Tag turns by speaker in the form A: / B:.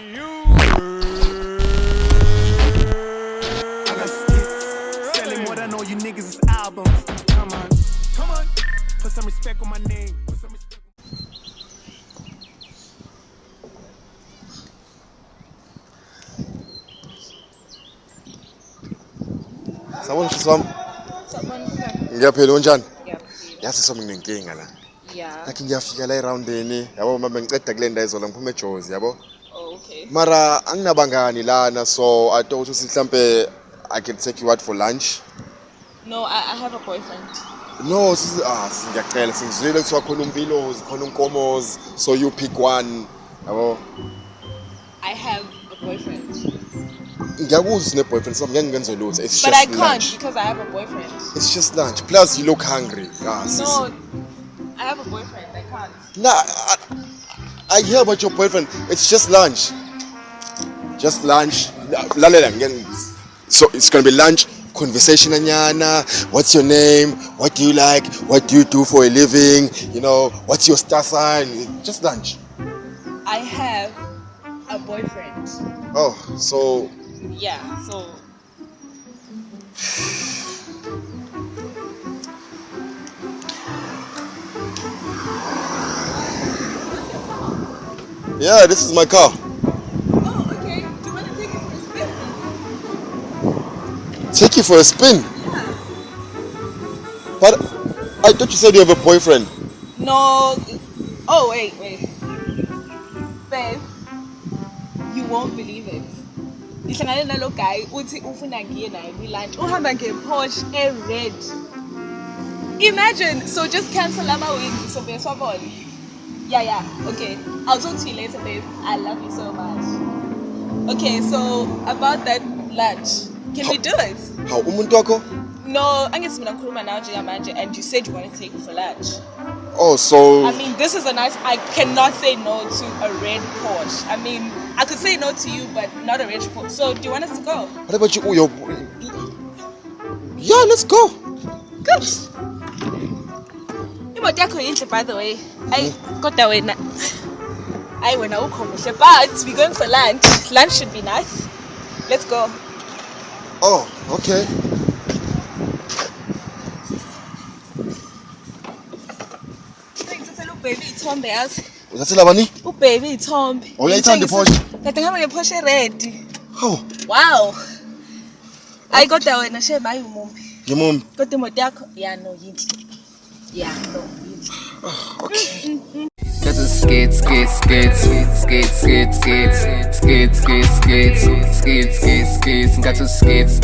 A: I got skits, selling more than all you niggas is albums. Come on, put some respect on my name.
B: Sawubona mfisi wami. Ngiyaphila unjani? Yazi somi nginenkinga la.
C: Yeah.
B: Lakini ngiyafika la eroundeni, yabo mama ngiceda kule ndawo izola ngiphume eJozi, yabo?
C: Oh, okay.
B: Mara anginabangani lana, so I thought ukuthi mhlambe I can take you out for lunch.
C: No, I have a boyfriend.
B: No, ngiyacela singizwile kuthiwa khona umbilozi, khona unkomozi, so you pick one, yabo?
C: I have a boyfriend.
B: Ngiyakuzwa sine-boyfriend, so ngeke ngenze lutho. It's
C: But
B: just
C: I can't
B: lunch.
C: because I have a boyfriend.
B: It's just lunch. Plus you look hungry.
C: No, I have a boyfriend. I can't.
B: Nah, I hear about your boyfriend. It's just lunch. Just lunch. So it's gonna be lunch, conversation anyana. What's your name? What do you like? What do you do for a living? You know, what's your star sign? Just lunch.
C: I have a boyfriend.
B: Oh, so
C: Yeah, so
B: yeah, this is my car.
C: Oh, okay. Do you want to take it for a spin?
B: Take you for a spin.
C: Yeah.
B: But I thought you said you have a boyfriend.
C: No. Oh, wait. Babe, you won't believe it. Ngihlangane nalo guy uthi ufuna ngiye naye lunch. Uhamba ngePorsche red. Imagine, so just cancel ama wings so beswabona. Yeah. Okay. I'll talk to you later, babe. I love you so much. Okay, so about that lunch, can we do it?
B: How umuntu wakho?
C: No, angithi mina ngikhuluma nawe njengamanje and you said you want to take me for lunch.
B: Oh, so
C: I mean, this is a nice. I cannot say no to a red Porsche. I mean, I could say no to you, but not a red Porsche. So, do you want us to go?
B: what about you? Oh, yeah, let's go.
C: Good. Imoto yakho yinhle, by the way. Kodwa wena. Ayi wena ukho muhle, but we're going for lunch. Lunch should be nice. Let's go.
B: Oh, okay.
C: Baby, Tombe yazi.
B: Uzathela bani?
C: Baby, Tombe.
B: Oh, uyayithanda iPorsche?
C: Kade ngihamba ngePorsche red.
B: Oh,
C: Wow. Ayi kodwa wena shema ayi umumbi.
B: ngimumbi.
C: Kodwa imoto yakho no yinhle. No yinhle.
B: Okay.
D: That's a skits. Got to skits.